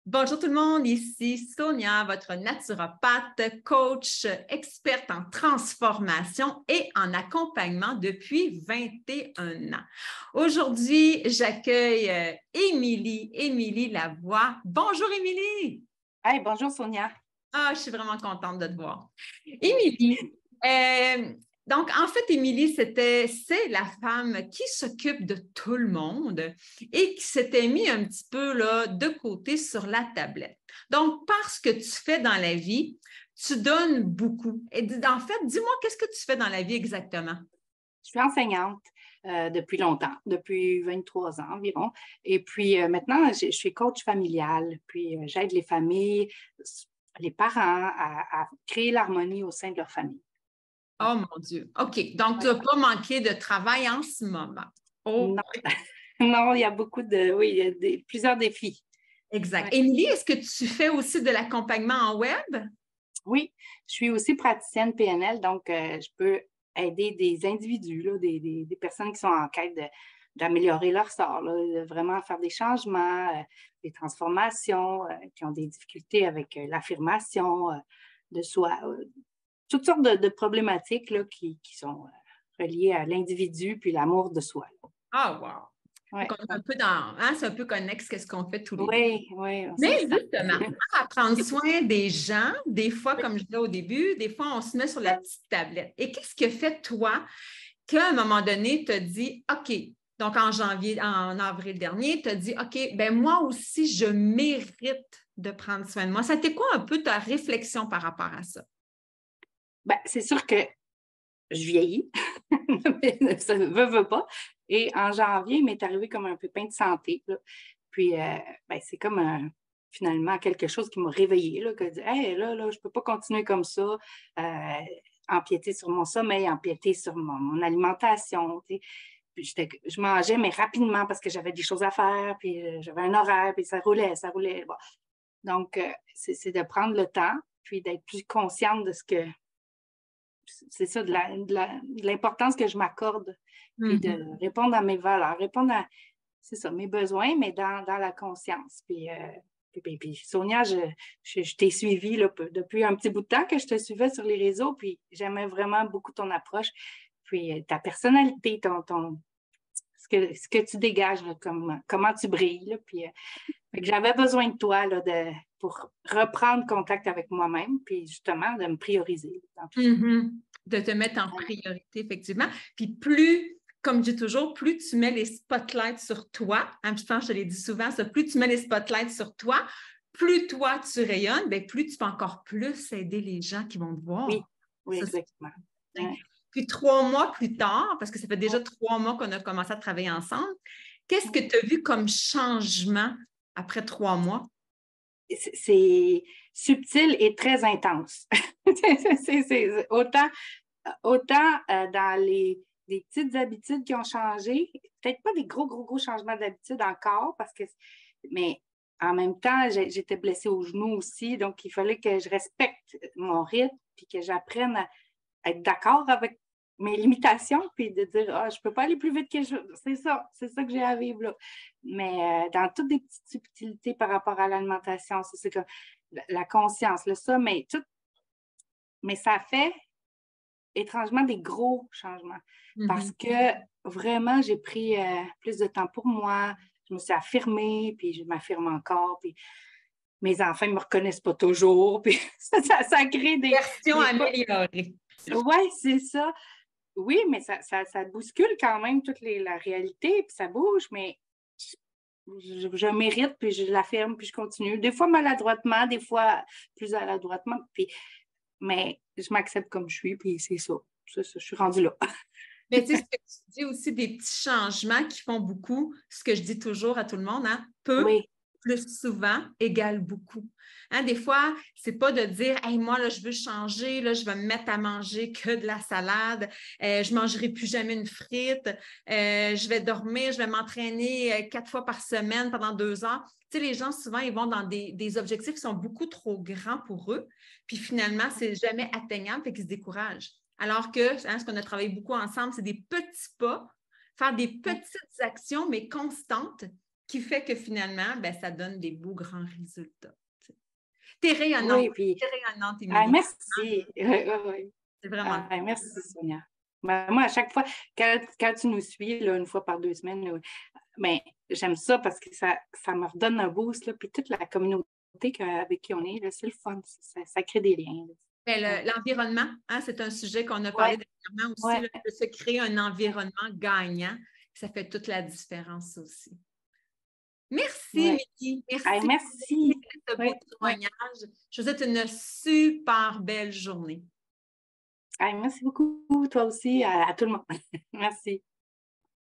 Bonjour tout le monde, ici Sonia, votre naturopathe, coach, experte en transformation et en accompagnement depuis 21 ans. Aujourd'hui, j'accueille Émilie Lavoie. Bonjour Émilie! Hey, bonjour Sonia. Ah, je suis vraiment contente de te voir. Émilie, donc, en fait, Émilie, c'est la femme qui s'occupe de tout le monde et qui s'était mis un petit peu là, de côté sur la tablette. Donc, parce que tu fais dans la vie, tu donnes beaucoup. Et en fait, dis-moi, qu'est-ce que tu fais dans la vie exactement? Je suis enseignante depuis longtemps, depuis 23 ans environ. Et puis maintenant, je suis coach familial. Puis j'aide les familles, les parents à créer l'harmonie au sein de leur famille. Oh mon Dieu. OK. Donc, tu n'as pas manqué de travail en ce moment. Oh. Non. Non, il y a oui, il y a plusieurs défis. Exact. Ouais. Émilie, est-ce que tu fais aussi de l'accompagnement en web? Oui, je suis aussi praticienne PNL, donc je peux aider des individus, là, des personnes qui sont en quête d'améliorer leur sort, là, de vraiment faire des changements, des transformations, qui ont des difficultés avec l'affirmation de soi, toutes sortes de problématiques là, qui sont reliées à l'individu puis l'amour de soi. Ah, wow! Ouais. Un peu dans, hein, c'est un peu connexe à ce qu'on fait tous les deux. Oui, oui, Mais c'est ça. justement, à prendre soin des gens, des fois, comme je disais au début, des fois, on se met sur la petite tablette. Et qu'est-ce que fait toi qu'à un moment donné, tu as dit, OK, donc en avril dernier, tu as dit, OK, ben moi aussi, je mérite de prendre soin de moi. Ça a été quoi un peu ta réflexion par rapport à ça? Ben, c'est sûr que je vieillis, ça ne veut pas. Et en janvier, il m'est arrivé comme un pépin de santé. Là. Puis, ben, c'est comme finalement quelque chose qui m'a réveillée, là, que hey, là, je ne peux pas continuer comme ça, empiéter sur mon sommeil, empiéter sur mon alimentation. Tu sais. Puis je mangeais, mais rapidement parce que j'avais des choses à faire, puis j'avais un horaire, puis ça roulait, ça roulait. Bon. Donc, c'est de prendre le temps, puis d'être plus consciente de ce que c'est ça, de l'importance que je m'accorde, puis de répondre à mes valeurs, répondre à, c'est ça, mes besoins, mais dans la conscience. Puis Sonia, je t'ai suivie là, depuis un petit bout de temps que je te suivais sur les réseaux, puis j'aimais vraiment beaucoup ton approche, puis ta personnalité, ce que tu dégages, là, comment tu brilles. Là, puis, fait que j'avais besoin de toi là, pour reprendre contact avec moi-même, puis justement de me prioriser dans tout ça. De te mettre en priorité, effectivement. Puis plus, comme je dis toujours, plus tu mets les spotlights sur toi, hein, je pense que je te l'ai dit souvent, ça, plus tu mets les spotlights sur toi, plus toi tu rayonnes, bien, plus tu peux encore plus aider les gens qui vont te voir. Oui, Ça, exactement. Ouais. Puis 3 mois plus tard, parce que ça fait déjà 3 mois qu'on a commencé à travailler ensemble, qu'est-ce que tu as vu comme changement après 3 mois? C'est subtil et très intense. C'est autant dans des petites habitudes qui ont changé, peut-être pas des gros changements d'habitude encore, mais en même temps, j'étais blessée au genou aussi, donc il fallait que je respecte mon rythme, puis que j'apprenne à être d'accord avec mes limitations, puis de dire, ah, je peux pas aller plus vite que je veux. C'est ça que j'ai à vivre là. Mais dans toutes des petites subtilités par rapport à l'alimentation, c'est comme la conscience, le sommeil, tout. Mais ça fait étrangement des gros changements parce que vraiment, j'ai pris plus de temps pour moi, je me suis affirmée, puis je m'affirme encore, puis mes enfants ne me reconnaissent pas toujours, puis ça crée des... Version améliorée. Oui, c'est ça. Oui, mais ça bouscule quand même toute la réalité, puis ça bouge, mais je mérite, puis je l'affirme, puis je continue. Des fois maladroitement, des fois plus maladroitement, mais je m'accepte comme je suis, puis c'est ça. Je suis rendue là. Mais tu sais, ce que tu dis aussi, des petits changements qui font beaucoup, ce que je dis toujours à tout le monde, hein, peu Oui. plus souvent égale beaucoup. Hein, des fois, c'est pas de dire hey, moi, là, je veux changer, là, je vais me mettre à manger que de la salade, je ne mangerai plus jamais une frite, je vais dormir, je vais m'entraîner 4 fois par semaine pendant 2 heures. Tu sais, les gens, souvent, ils vont dans des objectifs qui sont beaucoup trop grands pour eux, puis finalement, c'est jamais atteignable et qu'ils se découragent. Alors que, hein, ce qu'on a travaillé beaucoup ensemble, c'est des petits pas, faire des petites actions, mais constantes, qui fait que finalement, ben, ça donne des beaux grands résultats. T'es rayonnante, Oui, puis, t'es rayonnante, Émilie. merci. Oui. C'est vraiment Merci, Sonia. Ben, moi, à chaque fois, quand tu nous suis, là, 1 fois par 2 semaines, là, ben, j'aime ça parce que ça me redonne un boost. Là, puis toute la communauté avec qui on est, là, c'est le fun. Ça crée des liens. ben, l'environnement, hein, c'est un sujet qu'on a Oui, parlé dernièrement aussi, oui, là, de se créer un environnement gagnant. Ça fait toute la différence aussi. Merci, oui. Émilie. Hey, Merci merci. pour ce Oui, beau oui. témoignage. Je vous souhaite une super belle journée. Hey, merci beaucoup, toi aussi, à tout le monde. Merci.